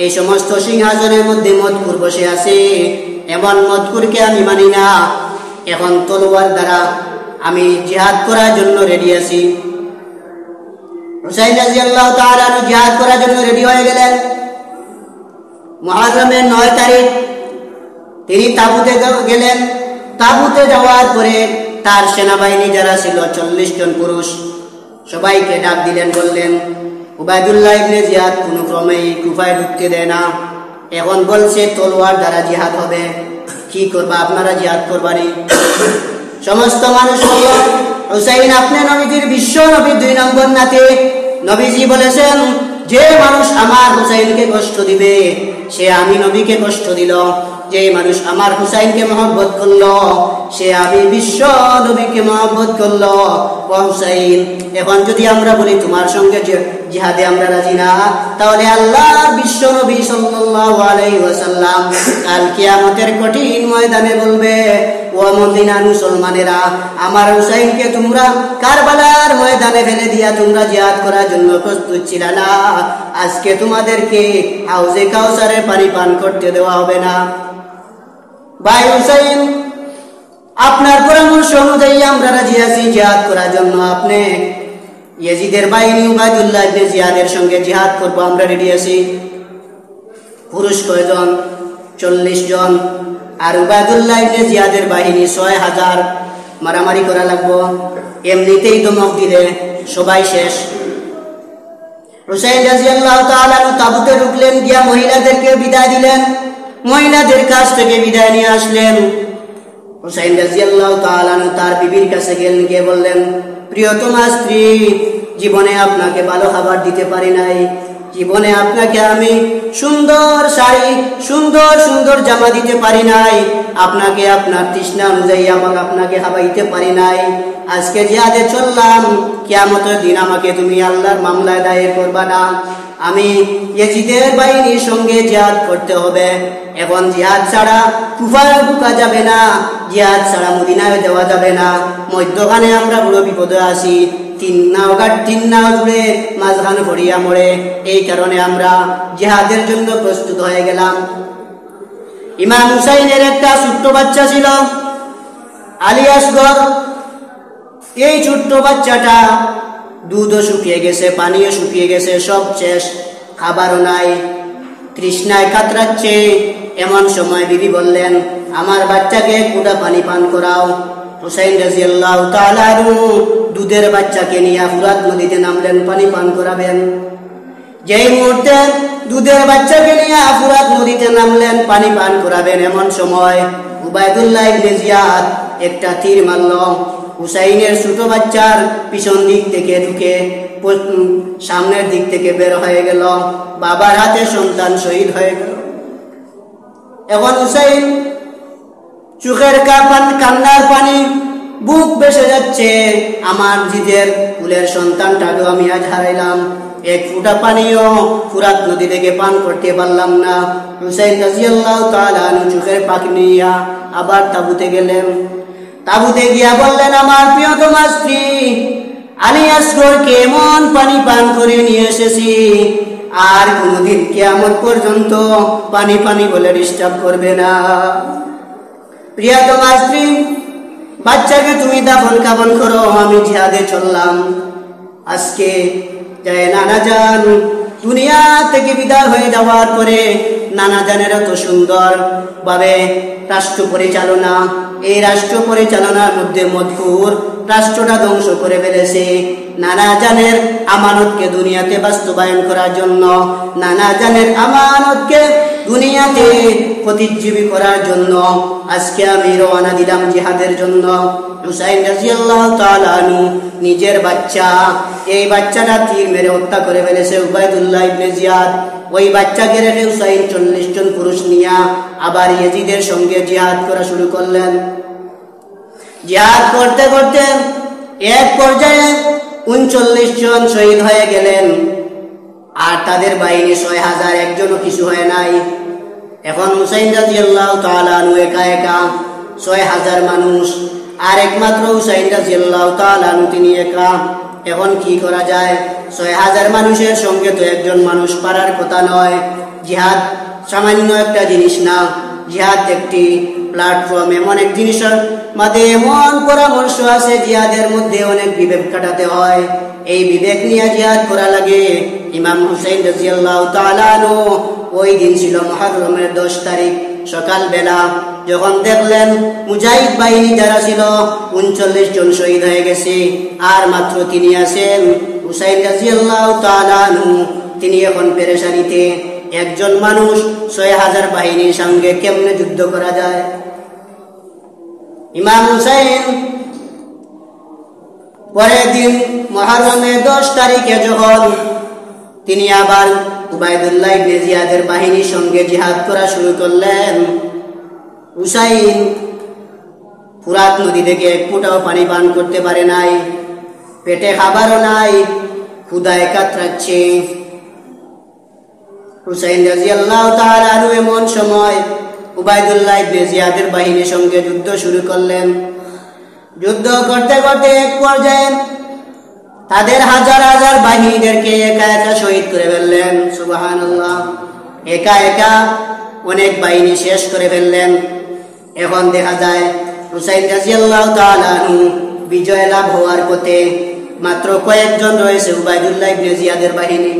এই সমস্ত সিংহাসনের মধ্যে মদকুর বসে আছে, এমন মদকুরকে আমি মানি না। এখন তলোয়ার দ্বারা আমি জিহাদ করার জন্য রেডি আছি। হুসাইন রাদিয়াল্লাহু তাআলা জিহাদ করার জন্য রেডি হয়ে গেলেন। মুহররমের 9 তারিখ তিনি তাবুতে গেলেন। তাবুতে যাওয়ার পরে তার সেনাবাহিনী যারা ছিল 40 জন পুরুষ, সবাইকে ডাক দিলেন, বললেন উবাইদুল্লাহ ইবনে জিয়াদ কোনো ক্রমেই কুফায় ঢুকতে দেয় না। এখন বলছে তলোয়ার দ্বারা জিহাদ হবে, কি করবা আপনারা? জিহাদ করবানি? সমস্ত মানুষ বলল, হুসাইন আপনি নবীজির, বিশ্ব নবীর 2 নম্বর নাতি। নবীজি বলেছেন যে মানুষ আমার হুসাইনকে কষ্ট দিবে সে আমি নবীকে কষ্ট দিল, যে মানুষ আমার হুসাইনকে মহব্বত করলো সে আমি বিশ্ব নবীকে মহব্বত করলো। ও হুসাইন, এখন যদি আমরা বলি তোমার সঙ্গে জিহাদে আমরা রাজি না, তাহলে আল্লাহ বিশ্ব নবী সাল্লাল্লাহু আলাইহি ওয়াসাল্লাম কাল কিয়ামতের কঠিন ময়দানে বলবে, ও মদিনার মুসলমানেরা, আমার হুসাইনকে তোমরা কারবালার ময়দানে ফেলে দিয়া তোমরা জিহাদ করার জন্য প্রস্তুত ছিল না, আজকে তোমাদেরকে হাউজে কাউসারের পানি পান করতে দেওয়া হবে না। ভাই হুসাইন, আপনার পরামর্শ অনুযায়ী আমরা রাজি আছি জিহাদ করার জন্য। আপনি ইয়াজিদের বাহিনী উবাইদুল্লাহ ইবনে জিয়াদের সঙ্গে জিহাদ করব, আমরা রেডি আছি। পুরুষ কয়জন? 40 জন। আর উবাইদুল্লাহ ইবনে জিয়াদের বাহিনী 6000। মারামারি করা লাগবো, এমনিতেই ধমক দিলে সবাই শেষ। হুসাইন রাদিয়াল্লাহু তাআলা তাবুতে ঢুকলেন, গিয়া মহিলাদেরকে বিদায় দিলেন, মহিলাদের কাছ থেকে বিদায় নিয়ে আসলেন। হুসাইন রাদিয়াল্লাহু তাআলা তার বিবির কাছে গেলেন, গিয়ে বললেন, প্রিয়তমা স্ত্রী, জীবনে আপনাকে ভালো খাবার দিতে পারি নাই, জীবনে আপনাকে আমি সুন্দর শাড়ি, সুন্দর সুন্দর জামা দিতে পারি নাই, আপনাকে আপনার তৃষ্ণা অনুযায়ী আপনাকে খাওয়াইতে পারি নাই। আজকে জিহাদে চললাম, কিয়ামতের দিন আমাকে তুমি আল্লাহর মামলায় দায়ের করবা না। আমি ইয়াজিদের বাহিনীর সঙ্গে জিহাদ করতে হবে। এখন জিহাদ ছাড়া কুফায় ঢুকা যাবে না, জিহাদ ছাড়া মদিনায় যাওয়া যাবে না। মধ্যখানে আমরা বড় বিপদে আছি, 3 নাও জুড়ে মাঝখানে পড়িয়া মরে। এই কারণে আমরা জিহাদের জন্য প্রস্তুত হয়ে গেলাম। ইমাম হুসাইনের একটা ছোট্ট বাচ্চা ছিল, আলী আসগর এই ছোট্ট বাচ্চাটা দুধও শুকিয়ে গেছে, পানিও শুকিয়ে গেছে, সব শেষ, খাবারও নাই, তৃষ্ণায় কাতরাচ্ছে। এমন সময় বিবি বললেন, আমার বাচ্চাকে কুড়া পানি পান করাও। হুসাইন রাদিয়াল্লাহু তাআলা দুধের বাচ্চাকে নিয়ে ফুরাত নদীতে নামলেন, পানি পান করাবেন। যেই মুহূর্তে দুধের বাচ্চাকে নিয়ে ফুরাত নদীতে নামলেন, পানি পান করাবেন, এমন সময় উবাইদুল্লাহ ইবনে জিয়াদ একটা তীর মারল। হুসাইনের ছোট বাচ্চার পিছন দিক থেকে ঢুকে সামনের দিক থেকে বের হয়ে গেল। বাবার হাতে সন্তান শহীদ হয়ে গেল। এখন হুসাইন চোখের কান্নার পানি, বুক ভেসে যাচ্ছে। আমার জিদের কুলের সন্তানটাকেও আমি আজ হারাইলাম, এক ফোঁটা পানিও ফুরাত নদী থেকে পান করতে পারলাম না। হুসাইন রাদিয়াল্লাহু তাআলা চোখের পানি নিয়ে আবার তাঁবুতে গেলেন। তাঁবুতে গিয়া বললেন, আমার প্রিয়তমা স্ত্রী আলী আসগরকে এমন পানি পান করে নিয়ে এসেছি, আর কোনদিন কিয়ামত পর্যন্ত পানি পানি বলে ডিস্টার্ব করবে না। প্রিয়তমা স্ত্রী, বাচ্চাকে তুমি দাফন কাফন করো, আমি জিহাদে চললাম। আজকে যায় নানা জান দুনিয়া থেকে বিদায় হয়ে যাওয়ার পরে নানা জানের এত সুন্দর ভাবে রাষ্ট্র পরিচালনা, এই রাষ্ট্র পরিচালনার মধ্যে মধুর রাষ্ট্রটা ধ্বংস করে ফেলেছে। নানা জানের আমানতকে দুনিয়াতে বাস্তবায়ন করার জন্য, নানা জানের আমানতকে দুনিয়াতে প্রতিজীবী করার জন্য আজকে আমি রওনা দিলাম জিহাদের জন্য। হুসাইন রাদিয়াল্লাহু তাআলা আনহু নিজের বাচ্চা, এই বাচ্চাটা তীর মেরে হত্যা করে ফেলেছে উবাইদুল্লাহ ইবনে জিয়াদ। ওই বাচ্চাকে রেখে হুসাইন 40 জন পুরুষ নিয়ে আবার ইয়াজিদের সঙ্গে জিহাদ করা শুরু করলেন। জিহাদ করতে করতে এক পর্যায়ে 39 জন শহীদ হয়ে গেলেন, আর তাদের বাহিনী 6000, একজনও কিছু হয় নাই। এখন হুসাইন রাদিয়াল্লাহু তাআলা আনহু একা একা 6000 মানুষ, আর একমাত্র হুসাইন রাদিয়াল্লাহু তাআলা আনহু তিনি একা। এখন কি করা যায়? 6000 মানুষের সঙ্গে তো একজন মানুষ পারার কথা নয়। জিহাদ সামান্য একটা জিনিস না, জিহাদ একটি প্ল্যাটফর্ম, এমন এক জিনিসের মধ্যে এমন পরামর্শ আছে, জিহাদের মধ্যে অনেক বিবেক কাটাতে হয়। এই বিবেক নিয়ে জিহাদ করা লাগে। ইমাম হুসাইন রাদিয়াল্লাহু তাআলা আনহু ওই দিন ছিল মুহররমের 10 তারিখ সকালবেলা, যখন দেখলেন মুজাহিদ বাহিনী যারা ছিল 39 জন শহীদ হয়ে গেছে, আর মাত্র তিনি আছেন হুসাইন রাদিয়াল্লাহু তাআলা আনহু। তিনি এখন পেরেশানিতে, একজন মানুষ 6000 বাহিনীর সঙ্গে কেমনে যুদ্ধ করা যায়? ইমাম হুসাইন পরের দিন মুহররমের 10 তারিখে যখন তিনি আবার উবাইদুল্লাহ ইবনে জিয়াদের বাহিনীর সঙ্গে জিহাদ করা শুরু করলেন, হুসাইন ফুরাত নদী থেকে এক ফোঁটাও পানি পান করতে পারে নাই, পেটে খাবারও নাই, ক্ষুধায় কাতরাচ্ছে। হুসাইন রাদিয়াল্লাহু তাআলা আনহু এমন সময় উবাইদুল্লাহ ইবনে জিয়াদের বাহিনীর সঙ্গে যুদ্ধ শুরু করলেন। যুদ্ধ করতে করতে এক পর্যায়ে তাদের হাজার হাজার বাহিনীদেরকে একা একা শহীদ করে ফেললেন। সুবহানাল্লাহ, একা একা অনেক বাহিনী শেষ করে ফেললেন। এখন দেখা যায় হুসাইন রাদিয়াল্লাহু তাআলা আনহু বিজয় লাভ হওয়ার পথে, মাত্র কয়েকজন রয়েছে উবাইদুল্লাহ ইবনে জিয়াদের বাহিনী।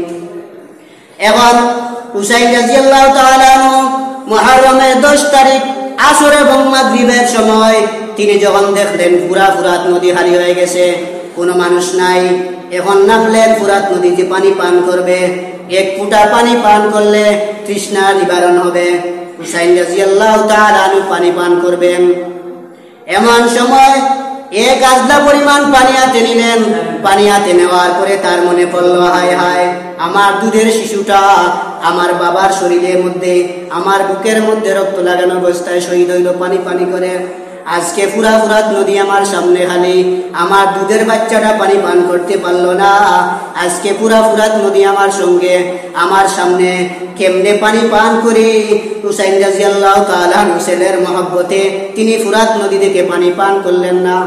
এখন হুসাইন রাদিয়াল্লাহু তাআলা আনহু মুহররমের 10 তারিখ আসর এবং মাগরিবের সময় তিনি যখন দেখলেন পুরা ফুরাত নদী খালি হয়ে গেছে, কোনো মানুষ নাই, এখন নামলেন ফুরাত নদীতে পানি পান করবে। এক ফোঁটা পানি পান করলে তৃষ্ণা নিবারণ হবে। হুসাইন রাদিয়াল্লাহু তাআলা আনহু পানি পান করবেন। এমন সময় এক আজলা পরিমাণ পানি হাতে নিলেন। পানি হাতে নেওয়ার পরে তার মনে পড়ল, হায় হায়, আমার দুধের শিশুটা আমার বাবার শরীরের মধ্যে, আমার বুকের মধ্যে রক্ত লাগানো অবস্থায় শহীদ হইল পানি পানি করে। আজকে পুরা ফুরাত নদী আমার সামনে খালি, আমার দুধের বাচ্চাটা পানি পান করতে পারলো না। আজকে পুরা ফুরাত নদী আমার সঙ্গে, আমার সামনে কেমনে পানি পান করে? হুসাইন রাদিয়াল্লাহু তাআলা হুসাইনের মহব্বতে তিনি ফুরাত নদী থেকে পানি পান করলেন না।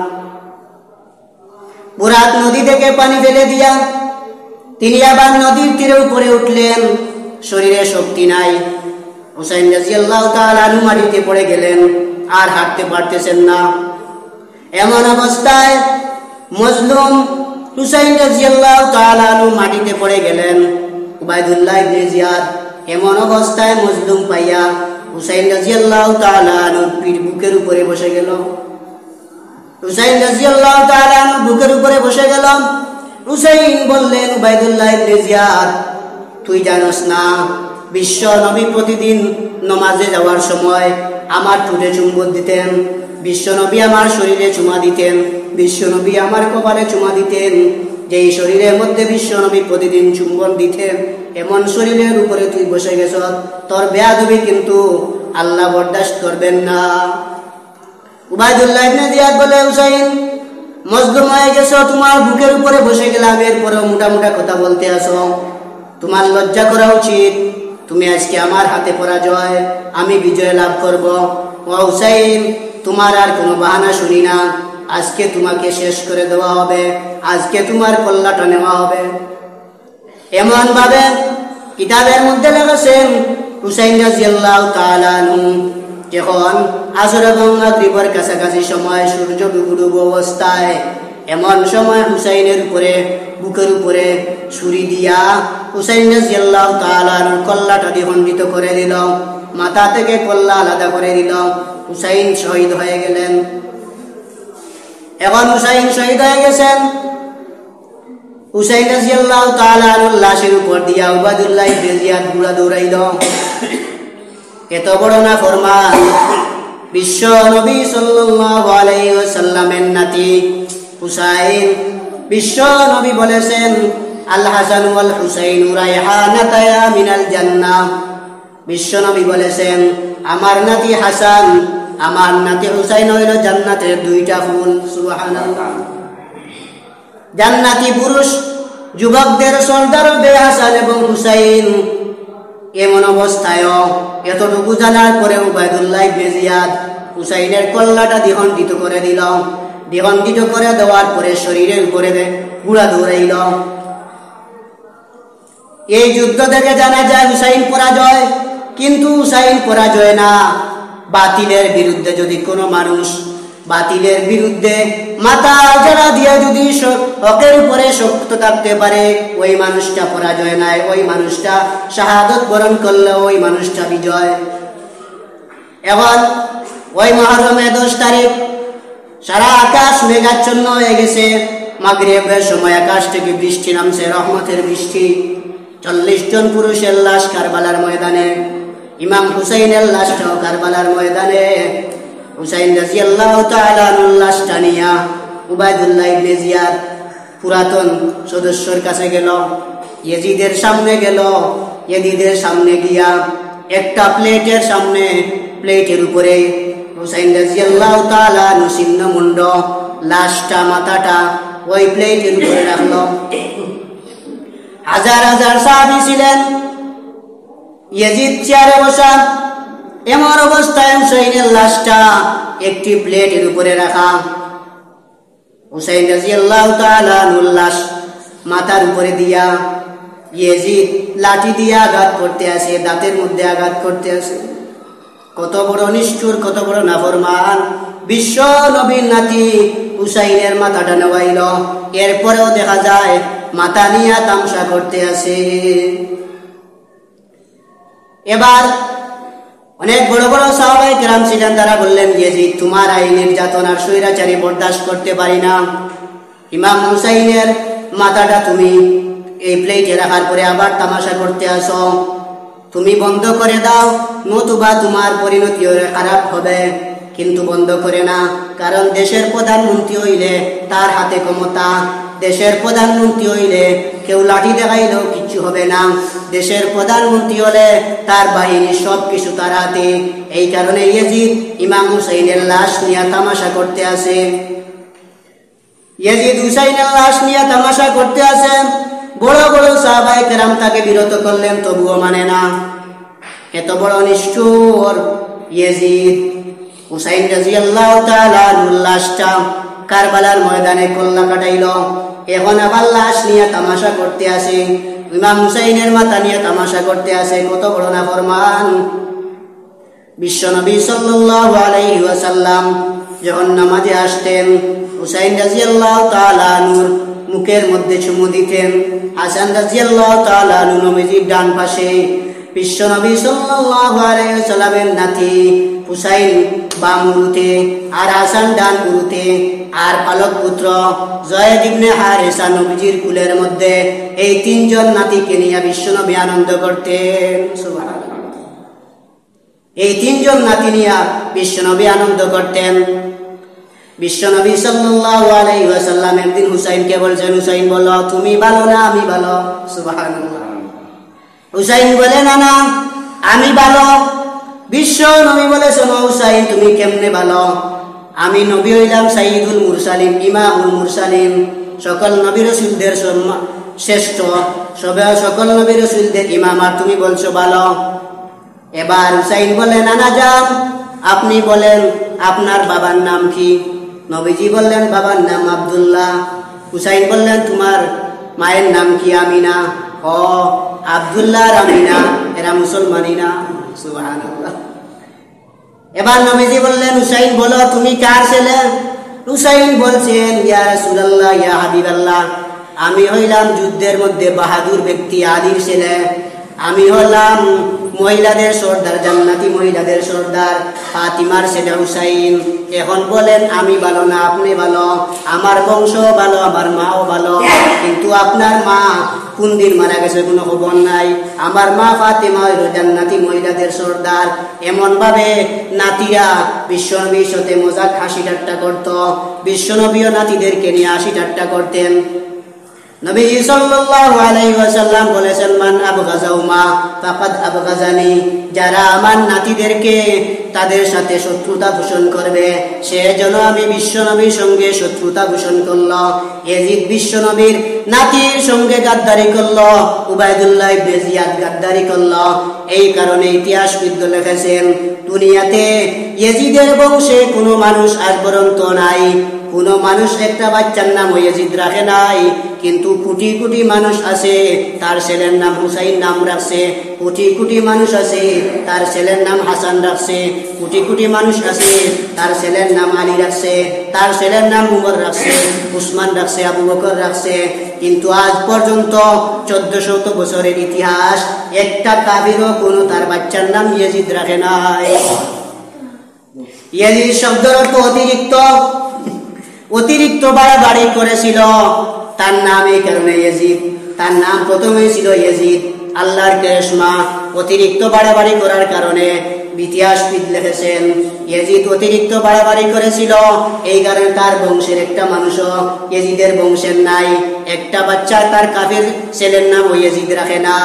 ফুরাত নদী থেকে পানি ফেলে দিয়া তিনি আবার নদীর তীরে উপরে উঠলেন। শরীরে শক্তি নাই। হুসাইন রাদিয়াল্লাহু তাআলা মাটিতে পড়ে গেলেন, আর হাঁটতে পারতেছেন না। এমন অবস্থায় মজলুম হুসাইন রাদিয়াল্লাহু তাআলা আনহু মাটিতে পড়ে গেলেন। উবাইদুল্লাহ ইবনে জিয়াদ এমন অবস্থায় মজলুম পাইয়া হুসাইন রাদিয়াল্লাহু তাআলা আনহুর বুকের উপরে বসে গেল। হুসাইন রাদিয়াল্লাহু তাআলা আনহু বুকের উপরে বসে গেল। হুসাইন বললেন, উবাইদুল্লাহ ইবনে জিয়াদ, তুই জানোস না বিশ্ব নবী প্রতিদিন নামাজে যাওয়ার সময় আমার ঠোঁটে চুম্বন দিতেন, বিশ্ব নবী আমার শরীরে চুমা দিতেন, বিশ্ব নবী আমার কপালে চুমা দিতেন। যেই শরীরের মধ্যে বিশ্ব নবী প্রতিদিন চুম্বন দিতেন, এমন শরীরের উপরে তুই বসে গেছ, তোর বেয়াদবি কিন্তু আল্লাহ বরদাস্ত করবেন না। উবাইদুল্লাহ ইবনে জিয়াদ বলে, হুসাইন মজলুম হয়ে গেছো, তোমার বুকের উপরে বসে গেলাম, এরপরেও মোটা মোটা কথা বলতে আসো, তোমার লজ্জা করা উচিত। তুমি আজকে আমার হাতে পরাজয়, আমি বিজয় লাভ করব। ও হুসাইন, তোমার আর কোনো বাহানা শুনি না, আজকে তোমাকে শেষ করে দেওয়া হবে, আজকে তোমার কল্লাটা নেওয়া হবে। এমন ভাবে কিতাবের মধ্যে লেখেছেন হুসাইন রাদিয়াল্লাহু তাআলা আনহু যখন আসর এবং মাগরিবের কাছাকাছি সময় সূর্য ডুবুডুবু অবস্থায়, এমন সময় হুসাইনের উপরে বুকের উপরে ছুরি দিয়া হুসাইন রাদিয়াল্লাহু তাআলা আনহুর কল্লাটা দ্বিখণ্ডিত করে দিল, মাথা থেকে কল্লা আলাদা করে দিল। হুসাইন শহীদ হয়ে গেলেন। এখন হুসাইন শহীদ হয়ে গেছেন। হুসাইন রাদিয়াল্লাহু তাআলা আনহুর লাশের উপর দিয়া উবাইদুল্লাহ ইবনে জিয়াদ ঘোড়া দৌড়াইল। এত বড় নাফরমান বিশ্ব নবী সাল্লাল্লাহু আলাইহি ওয়াসাল্লামের নাতি হুসাইন। বিশ্ব নবী বলেছেন, আল হাসান ওয়াল হুসাইন রায়হানাতায়া মিনাল জান্নাহ। বিশ্ব নবী বলেছেন, আমার নাতি হাসান, আমার নাতি হুসাইন হইল জান্নাতের দুইটা ফুল। সুবহানাল্লাহ। জান্নাতি পুরুষ যুবকদের সর্দার হবে হাসান এবং হুসাইন। এমন অবস্থায় এতটুকু জানার পরে উবাইদুল্লাহ ইবনে জিয়াদ হুসাইনের কল্লাটা দ্বিখণ্ডিত করে দিল। দ্বিখণ্ডিত করে দেওয়ার পরে শরীরের উপরে ঘোড়া দৌড়াইল। এই যুদ্ধ থেকে জানা যায় হুসাইন পরাজয়, কিন্তু হুসাইন পরাজয় না। বাতিলের বিরুদ্ধে যদি কোনো মানুষ বাতিলের বিরুদ্ধে মাথা জড়া দিয়ে যদি হকের উপরে শক্ত থাকতে পারে, ওই মানুষটা পরাজয় নাই, ওই মানুষটা শাহাদত বরণ করলে ওই মানুষটা বিজয়। এখন ওই মুহররমের 10 তারিখ সারা আকাশ মেঘাচ্ছন্ন হয়ে গেছে। মাগরিবের সময় আকাশ থেকে বৃষ্টি নামছে, রহমতের বৃষ্টি। 40 জন পুরুষের লাশ কারবালার ময়দানে, ইমাম হুসাইনের লাশটাও কারবালার ময়দানে। হুসাইন রাদিয়াল্লাহু তাআলা আনহুর লাশটা নিয়া উবাইদুল্লাহ ইবনে জিয়াদ পুরাতন সদস্যর কাছে গেল, ইয়াজিদের সামনে গেল। ইয়াজিদের সামনে গিয়া একটা প্লেটের সামনে, প্লেটের উপরে হুসাইন রাদিয়াল্লাহু তাআলা আনহু ছিন্ন মুন্ড, লাশটা মাথাটা ওই প্লেটের উপরে রাখলো। হাজার হাজার সাহাবী ছিলেন। ইয়াজিদ চেয়ারে বসা, এমন অবস্থায় হুসাইনের লাশটা একটি প্লেটের উপরে রাখা। হুসাইন রাদিয়াল্লাহু তাআলা আনহুর লাশ মাথার উপরে দিয়া ইয়াজিদ লাঠি দিয়ে আঘাত করতে আসে, দাঁতের মধ্যে আঘাত করতে আসে। কত বড় নিষ্ঠুর, কত বড় নাফরমান! বিশ্ব নবীর নাতি হুসাইনের মাথাটা নেওয়াইল, এরপরেও দেখা যায় মাথা নিয়ে তামসা করতে আসে। এবার অনেক বড় বড় সাহাবায়ে কেরাম ছিলেন, তারা বললেন, ইয়াজিদ, তোমার এই নির্যাতন আর স্বৈরাচারী বরদাস্ত করতে পারি না। ইমাম হুসাইনের মাথাটা তুমি এই প্লেটে রাখার পরে আবার তামাশা করতে আসো, তুমি বন্ধ করে দাও, নতুবা তোমার পরিণতি খারাপ হবে। কিন্তু বন্ধ করে না, কারণ দেশের প্রধানমন্ত্রী হইলে তার হাতে ক্ষমতা। দেশের প্রধানমন্ত্রী হইলে কেউ লাঠি দেখাইলেও কিচ্ছু হবে না। দেশের প্রধানমন্ত্রী হলে তার বাহিনী সবকিছু তার হাতে। এই কারণে ইয়াজিদ ইমাম হুসাইনের লাশ নিয়ে তামাশা করতে আসে। ইয়াজিদ হুসাইনের লাশ নিয়ে তামাশা করতে আসে। বড় বড় সাহাবায়ে কেরাম তাকে বিরত করলেন, তবুও মানে না। এত বড় নিষ্ঠুর ইয়াজিদ হুসাইন রাদিয়াল্লাহু তাআলা আনহুর লাশটা কারবালার ময়দানে কল্লা কাটাইল। এখন আবার লাশ নিয়ে তামাশা করতে আসে, ইমাম হুসাইনের মাথা নিয়ে তামাশা করতে আসে। কত বড় নাফরমান! বিশ্বনবী সাল্লাল্লাহু আলাইহি ওয়াসাল্লাম যখন নামাজে আসতেন হুসাইন রাদিয়াল্লাহু তাআলা আনহুর মুখের মধ্যে চুমু দিতেন। হাসান রাদিয়াল্লাহু তাআলা আনহু নবীজির ডান পাশে, বিশ্বনবী সাল্লাল্লাহু আলাইহি ওয়াসাল্লামের নাতি হুসাইন বাম উরুতে আর হাসান ডান উরুতে, আর পালক পুত্র যায়েদ ইবনে হারেসা নবীজির কুলের মধ্যে। এই তিনজন নাতিকে নিয়ে বিশ্বনবী আনন্দ করতেন। সুবহানাল্লাহ। এই তিনজন নাতি নিয়ে বিশ্বনবী আনন্দ করতেন। বিশ্বনবী সাল্লাল্লাহু আলাইহি ওয়াসাল্লাম একদিন হুসাইনকে বলছেন, হুসাইন বলো তুমি ভালো না আমি ভালো? সুবহানাল্লাহ। হুসাইন বলে না না আমি ভালো। বিশ্ব নবী বলে শোনো হুসাইন তুমি কেমনে ভালো? আমি নবী হইলাম সাইয়্যিদুল মুরসালিন, ইমামুল মুরসালিন, সকল নবী রাসূলদের শ্রেষ্ঠ, সকল নবী রাসূলদের ইমাম, আর তুমি বলছো ভালো। এবার হুসাইন বলে নানা যান আপনি বলেন আপনার বাবার নাম কি? নবীজি বললেন বাবার নাম আব্দুল্লাহ। হুসাইন বললেন তোমার মায়ের নাম কি? আমিনা। ও আব্দুল্লাহ আর আমিনা এরা মুসলমানই না? সুবহানাল্লাহ। এবার নবীজি বললেন হুসাইন বলো তুমি কার ছেলে? হুসাইন বলছেন ইয়া রাসূলুল্লাহ ইয়া হাবিবাল্লাহ আমি হইলাম যুদ্ধের মধ্যে বাহাদুর ব্যক্তি আলীর ছেলে। আমি হলাম মহিলাদের সর্দার, জান্নাতি মহিলাদের সর্দার ফাতিমার ছেলে হুসাইন। এখন বলেন আমি ভালো না আপনি ভালো? আমার বংশ ভালো, আমার মাও ভালো, কিন্তু আপনার মা কোন দিন মারা গেছে কোনো খবর নাই। আমার মা ফাতিমা হইল জান্নাতি মহিলাদের সর্দার। এমন ভাবে নাতিরা বিশ্বনবীর সাথে মজাক হাসি ঠাট্টা করত। বিশ্বনবীও নাতিদেরকে নিয়ে হাসি ঠাট্টা করতেন। নবী সাল্লাল্লাহু আলাইহি ওয়াসাল্লাম বলেছেন মান আবগাযাহুমা ফাকাদ আবগাযানি, যারা আমার নাতিদেরকে তাদের সাথে শত্রুতা পোষণ করবে সে যেন আমি বিশ্বনবীর সঙ্গে শত্রুতা পোষণ করল। ইয়াজিদ বিশ্বনবীর নাতির সঙ্গে গাদ্দারি করল, উবাইদুল্লাহ ইবনে জিয়াদ গাদ্দারি করল। এই কারণে ইতিহাসবিদ লিখেছেন দুনিয়াতে ইয়াজিদের বংশে কোনো মানুষ আজ পর্যন্ত নাই, কোনো মানুষ একটা বাচ্চার নাম ইয়াজিদ রাখে নাই, কিন্তু কোটি কোটি মানুষ আছে তার ছেলের নাম হুসাইন নাম রাখছে। কোটি কোটি মানুষ আছে তার ছেলের নাম হাসান রাখছে। কোটি কোটি মানুষ আছে তার ছেলের নাম আলী রাখছে, তার ছেলের নাম উমর রাখছে, উসমান রাখছে, আবু বকর রাখছে। কিন্তু আজ পর্যন্ত 1400 বছরের ইতিহাস একটা কাফিরও কোনো তার বাচ্চার নাম ইয়াজিদ রাখে নাই। ইয়াজিদ শব্দের অর্থ অতিরিক্ত, অতিরিক্ত বাড়াবাড়ি করেছিল তার নাম, এই কারণে ইয়াজিদ। তার নাম প্রথমে ছিল ইয়াজিদ, আল্লাহর কেশমা। অতিরিক্ত বাড়াবাড়ি করার কারণে ইতিহাসবিদ লিখেছেন ইয়াজিদ অতিরিক্ত বাড়াবাড়ি করেছিল, এই কারণে তার বংশের একটা মানুষও ইয়াজিদের বংশের নাই। একটা বাচ্চা তার কাফির ছেলের নাম ইয়াজিদ রাখে না।